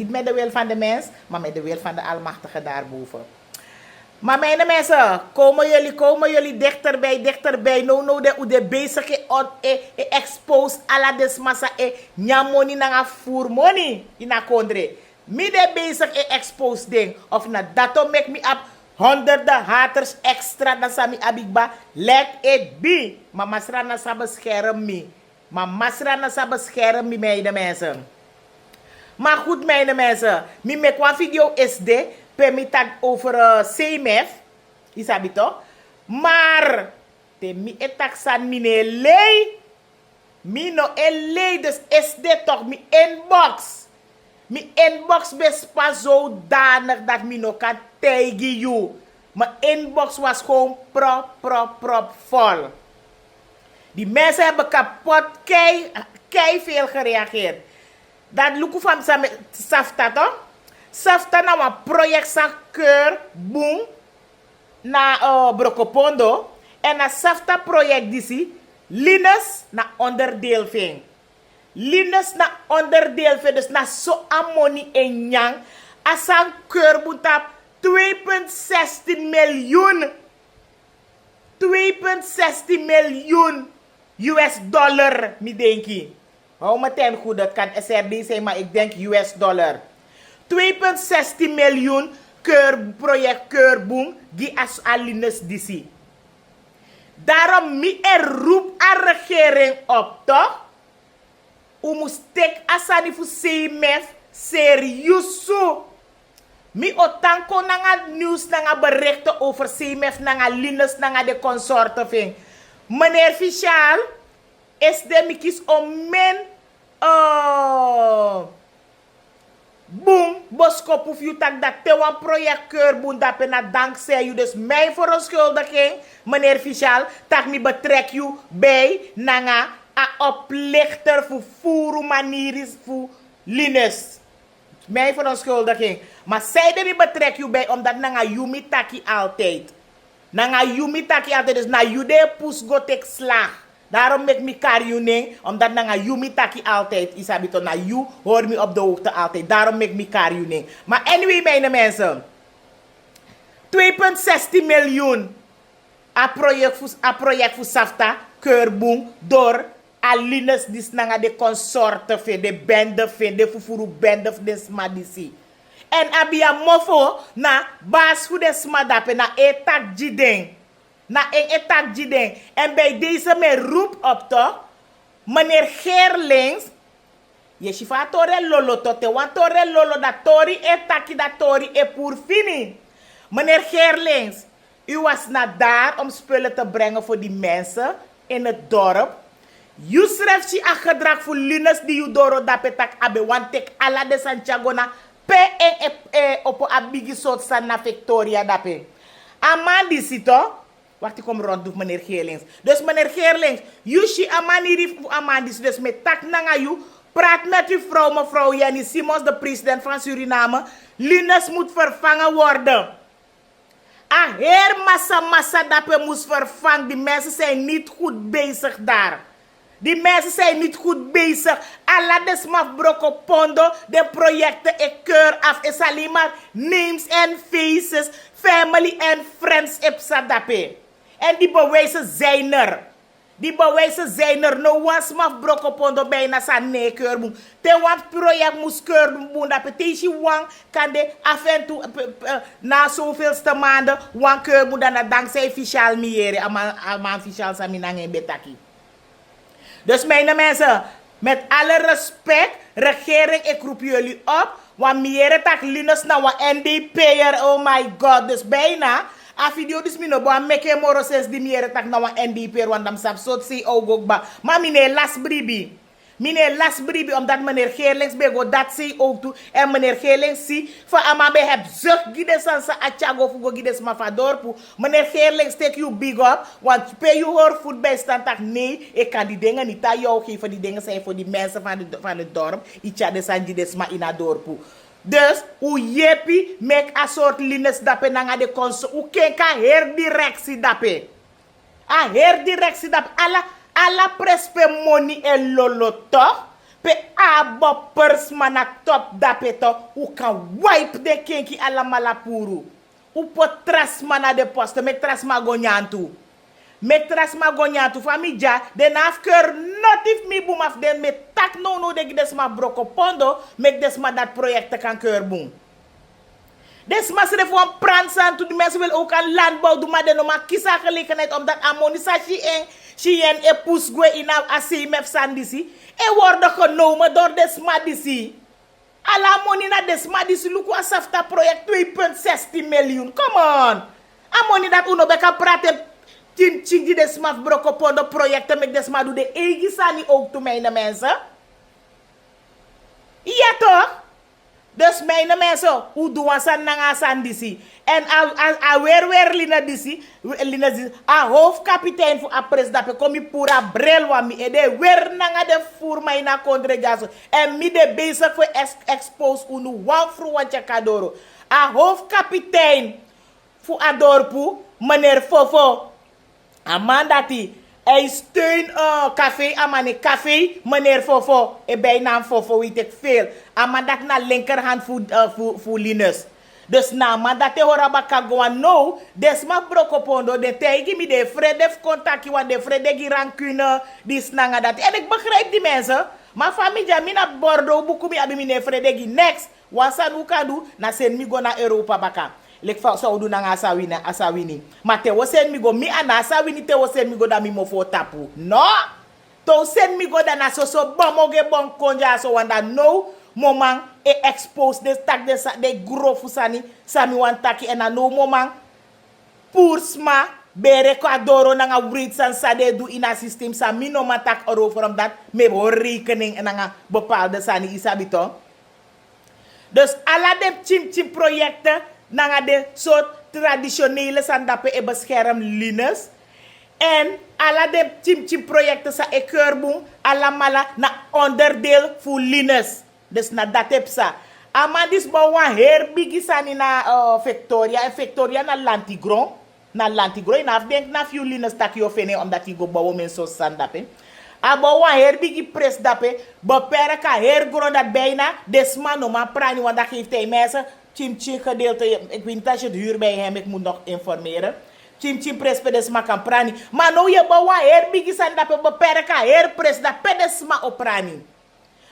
Niet met de wil van de mens, maar met de wil van de Almachtige daarboven. Maar mijn mensen, komen jullie dichterbij. No, de bezig expose alla desmassa nyamoni na voer money in a kondre. Mi de bezig expose ding. Of na dato make me up honderden haters extra na sami abigba. Let it be. Maar masra na sa bescherm me. Maar masra na sa bescherm me, mijn mensen. Maar goed, mijn mensen. Mi make one video SD. Permitag over CMF. Isabi toch? Maar. Te mi etak san mine lei. Mi no lei. Dus SD toch. Mi inbox. Mi inbox bespa zodanig dat mi no kan tegen you. Mijn inbox was gewoon prop vol. Die mensen hebben kapot kei veel gereageerd. Dat luku van Safta toch? Safta na een project sa keur boom na Brokopondo. En na Safta project disi Linus na onderdeel ving. Linus na onderdeel ving. Dus na so amoni en yang. Asan keur boom tap 2,16 miljoen. 2,16 miljoen US dollar, mi denki. Hou meteen goed, dat kan SRD zijn, maar ik denk US dollar. 2,16 miljoen project Keurboom, die as Alinus DC. Daarom mi roep aan regering op, toch? U moest tek asani fu CMF serieus zo. Mi otanko nanga nieuws nanga berichten over CMF nanga Linus nanga de consorten ving. Meneer Fischal, is de mi kies om men boom, boskop hoef je tak dat te wan project Keurboom dat na dankzij u. Dus mijn verontschuldiging, meneer Fischal, tak mi betrek u bij nanga a oplichter voor voeren manier voor Linus. Mijn verontschuldiging. Maar zij er betrek u bij omdat nanga yumi taki altijd. Nanga yumi taki altijd. Dus na jude pus go tek slag. Daarom met me karjuning, omdat nanga yumi taki altijd. Isabito na you hoor me op de hoogte altijd. Daarom met me karjuning. Maar anyway, mijn mensen. 2,16 miljoen. A project voor Safta, Keurboom, door Alinus dis nanga de consorten fe, de bende fe, de fufuru bende de smadisi. En abia mofo na baas voor de smadape na etak jideng. Na een etak jideng. En bij deze me roep op toch, meneer Geerlings, je shifa tore lolo tote, want tore lolo dat tori etaki dat tori e pour fini. Meneer Geerlings, u was naar daar om spullen te brengen voor die mensen in het dorp. You schrijft si a gedrag voor Linus die u doro dapetak abe want tek ala de Santiago na pe opo abigi sot san na Victoria dape. Amandi sito. Wacht, ik kom rond, meneer Geerlings. Dus meneer Geerlings, you si amani rif amandi dus met tak nanga you. Praat met uw vrouw, mevrouw Jenny Simons, de president van Suriname. Linus moet vervangen worden. A heer massa dape moest vervangen. Die mensen zijn niet goed bezig daar. Die mensen zijn niet goed bezig. Alla desmaf Brokopondo, de projecten ik keur af. Is alleen maar names and faces, family and friends ipsa dape. En die bewijzen zijn er. Die bewijzen zijn er. No one smaf Brokopondo bijna sa nee Keurboom. Te wan project moest Keurboom dape. Teesi wang kan de af en toe na zoveelste maanden wan Keurboom dan dankzij Fischal miere. Aman Fischal sa minangen betaki. Dus mijn mensen, met alle respect, regering, ik roep jullie op. Want meer tak Linus na wa NDP'er, oh my god. Dus bijna, a video dus mino bo meke moro ses di meer tak na wa NDP'er, want dam sap sot si ogogba. Maar mine las bribi. Meneer Las Bribi, omdat meneer Geerlings bego dat zie ook toe. En meneer Geerlings zie, van amabe heb zug gides aan sa atjago fugo gides ma van dorpu. Meneer Geerlings, take you big up, want pay you hoor voetbijstand tak nee, ik kan die dingen niet aan jou geven, die dingen zijn voor die mensen van het dorp. Icha de san gides ma in a dorpu. Dus, u jepi, make a soort Linus dape nanga de konso, u kenka herdirectie dape. A herdirectie dape, alla prespe money en lolo toch? Pe abo pers mana top dapeto, u kan wipe de kenki ala malapuru. U pot tras mana de poste, mek tras magonyantu. Mek tras magonyantu, famija, den afker notif mi boom af den, me tak no de des ma broko pondo, mek des ma dat project kan keur boom. Des ma se voor pransan, to de mensen wil ook aan landbouw doen, maar de maar kisa gelegenheid omdat ammonisa si en epus gwe in ACMF sandisi. E worden genomen door Desmadisi. Alla money na Desmadisi. Look wat safta project 2,16 miljoen. Come on. A money dat uno beka praten. Tim die Desmaf broko pondo projecten met Desma doe de eigen ook toe mijn mensen. Ja toch? Dus mijn mensen, hoe doen we san nanga sandisi? En weer lina disi, a hoofdkapitein voor a presdape komi pura brel wa mi ede weer nanga de voer mij na congregatie. En mi de bezig voor expose unu wang fru wantje kadoro. A hoofdkapitein voor a dorpu, meneer Fofo. Amandati. Hij steun café, amane café, meneer Fofo. En bijnaam Fofo weet ik veel. Amandat na linkerhand voor Linus. Dus na mandat te horaba kagwan no, desma brokopondo, de tegi mi de vrede contacti, want de vrede gi rancune, die snanga dat. En ik begrijp die mensen. Maar familie, mina bordo, buku mi abi mine vrede gi next. Wansan ukadu, na sen mi go na Europa baka. Lek fa so do na asawini. Maar te wosen mi go mi ana asawini te wosen mi go da mi mo fo tapu. No. To sen mi go da na so bomoge bon konja so wanda no moment e expose de tak de gros fusani sami wan taki en no moment pour sma bere ko adoro na nga breed san sade do in a system sa mi no matak oro from that me bo rekening en nga bepaalde sani isabito. Dus alla de chim projecten na de soort traditionele sandape e bescherm Linus. En alla de chim projecten sa e keurboom alla mala na onderdeel voor Linus. Dus na dat heb sa. Amandis bawa her bigi sani na Victoria. En Victoria na Lantigron. Na Lantigron. En af denk na few Linus taki ofene omdat die go bawa men so sandape. Abawa her bigi pres dape. Bepere ka her gron dat bijna. Desma no ma prani. Want dat geeft hij mensen. Chim gedeelte. Ik weet niet als je het huur bij hem. Ik moet nog informeren. Chim pres pedesma kan prani. Maar nou je bawa her bigi sandape. Bepere ka her pres da pedesma oprani.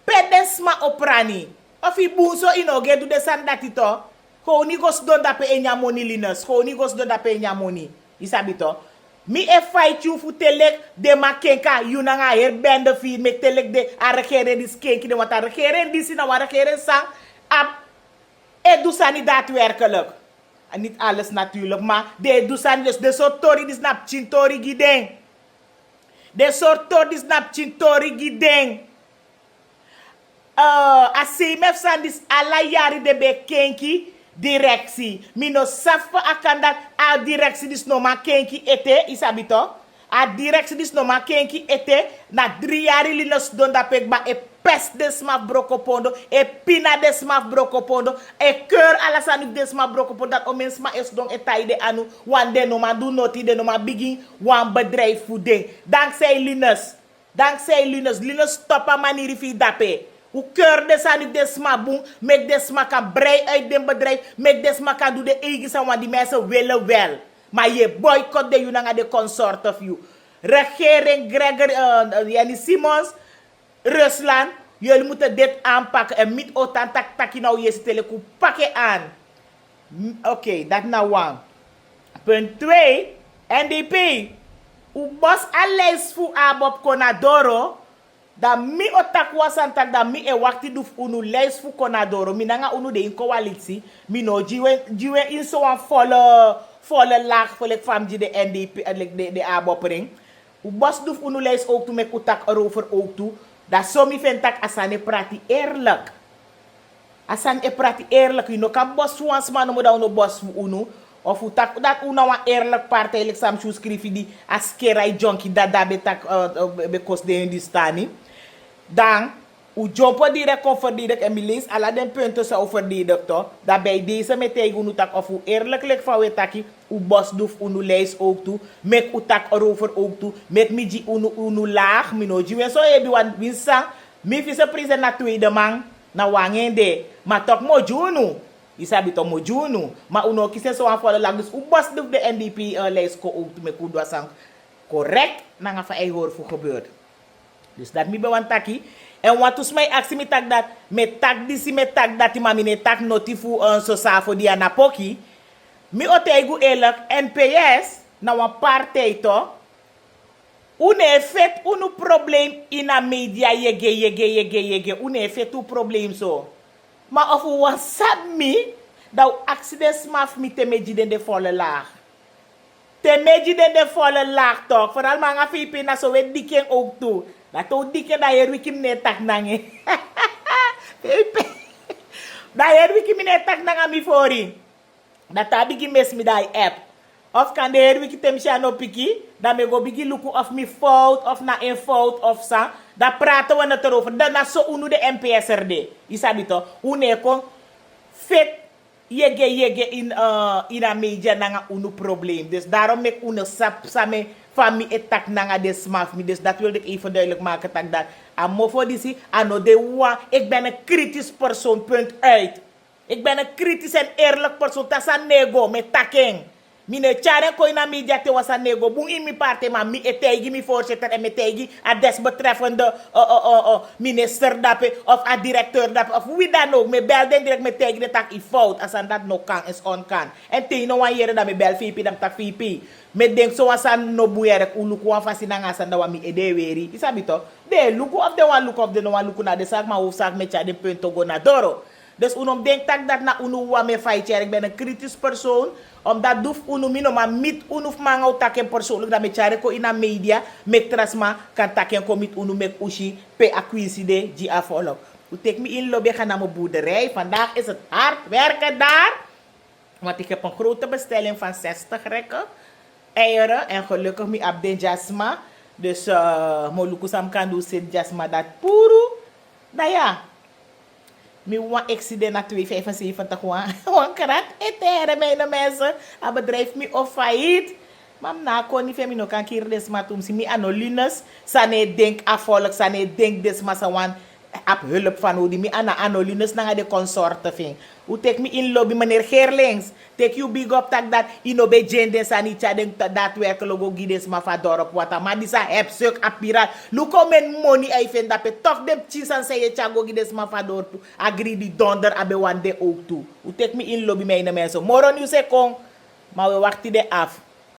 Pedesma oprani. Of i bunso inoge do de sandatito. Ko ni gos don dape enya moni Linus. Ko ni gos don dape enya moni. Isabito. Mi e fight you fu telek de makenka yuna nga her bende fi me telek de arekere dis kenki de wat arekere disi na arekere sang ap edusani daadwerkelijk. En niet alles natuurlijk, maar de edusani dus de soort tori dis nap chintori gideng. De soort tori dis nap chintori gideng. ACMF sandis ala yari de bekenki directie. Mino safa akandat a directie dis no ma kenki ete isabito. A directie dis no ma kenki ete na 3 yari Linus don da pekba e pes desma brokopondo e pina desma brokopondo e keur ala sanu desma brokopondo dat omensma es don etaide anu wan de no ma do noti de no ma begin wan bedrijf voeding. Dankzij Linus. Dankzij Linus. Linus stoppa manier fi dape. Hoe keur de sanu desma boem, met desma kan brei uit den bedrijf, met desma kan doen de eigen zijn, want die mensen willen wel. Maar je boycott de junanga de consort of you. Regering Jenny Simons, Rusland, jullie moeten dit aanpakken en niet otan tak nou je telekoe pakken aan. Oké, dat nou one. Punt 2, NDP. U bos alles voor Abob Konadoro. Da mi otak wasantak da mi e wakti duf unu les fu konadoro. Mi nanga unu de in coalitie. Mi no jiwe in so an volle laag volk fam ji de NDP de abopering. U bos duf unu les ook toe mek utak erover ook toe. Da so mi ventak asane prati eerlijk. Asan e prati eerlijk. You know kan bos swans man mo da unu bos fu unu. Of utak dat una wan eerlijk partij like sam shoes skrifi di askerai jonki da betak bekos de di stani. Dan, u jumpo direct of verdielijk en mi lees alla den punten zo verdielijk toch. Dat bij deze meteen u tak of u eerlijkelijk van we taki, u bos doef unu lijst ook toe, met u tak erover ook toe, met mi ji unu laag, mi no ji wen so ebi wan winsa, Mi fisa prisen na tweede man, na wangende. Ma tok mo junu. Isabi to mo junu. Ma uno kise so an follow lang. Dus u bas de NDP lijst ko ook me kudwa sang correct na nga fa ay hoor voor gebeurt. Dus dat mi bewan taki. En wat us mij aksi mi tak dat, me tak disi me tak dat, ma mi ne tak notifu so safo di anapoki. Mi otegu elak NPS na wan partij to. Une fet unu probleem in a media yege. Une fet u probleem so. Maar of u wasap mi, dat u accident smaf mi te meji den de volle laag. Te meji den de volle laag toch. Vooral mga fipi na so we diken ook toe. Dat u diken da yer wiki mne tak nange. Da yer wiki mne tak nanga mi fori. Dat tabi ki mes mi da app. Of kan de her wiki tem no piki, dan me go bigi luku of mi fout, of na een fout, of sa. Dan praten we het erover. Dan na so unu de NPS er de. Isabi to, une kon fit yege in a media nanga unu probleem. Dus daarom mek unu sap same fami etak nanga de smaf mi. Dus dat wilde ik even duidelijk maken tak dat. Amo voor disi, ano de wa, ik ben een kritisch persoon, punt uit. Ik ben een kritisch en eerlijk persoon, tasa nego, met taking. Mine charen ko ina media te wasa nego bung in mi parte ma mi etegi mi voorzitter en metegi a desbetreffende minister dape of a directeur dape of wie dan ook me bel den direct metegi de tak I fout as an dat no kan is on kan en te no wan yere da me bel fipi dam tak fipi me denk so wasa no buyere ku luku wan fasi na ngasa da wa mi ede weri isabi to de luku of de wan luku of de no wan luku na de sak ma hoef sak me cha de punto go na doro. Dus unom denk tak dat na unu wa me faycher. Ik ben een kritisch persoon. Omdat doef unu mino ma mit unu manga taken persoonlijk dat me chare ko ina media mek trasma kan taken ko mit unu mek ushi pe acquiside di afolok. U tek me in lobby gaan naar mijn boerderij. Vandaag is het hard werken daar. Want ik heb een grote bestelling van 60 rekken eieren en gelukkig mi abden jasma. Dus molukusam kan doen sit jasma dat puru. Nou ja. Mi wan accident na 275 wan karat etere mijn mensen. A bedrijf mi of failliet. Mam na kon ni femi no kan kir des matum si mi anolines. Sane denk afvolk sane denk des masa wan ap hulp van hoe die mi ana anolines na de consorte fin. U tek mi in lobby meneer Gerlings. Tek you big up tak dat ino be jende sani chadeng daadwerkelijk go gides ma fa dorp wata. Maar disa heb suk apirat. Luko men money ay fen dape tok dem chisan say chago gides ma fa dorp. Agri di donder abe wande ook toe. U tek mi in lobby mijn mensen. Moron you se kong. Maar we wachten de af.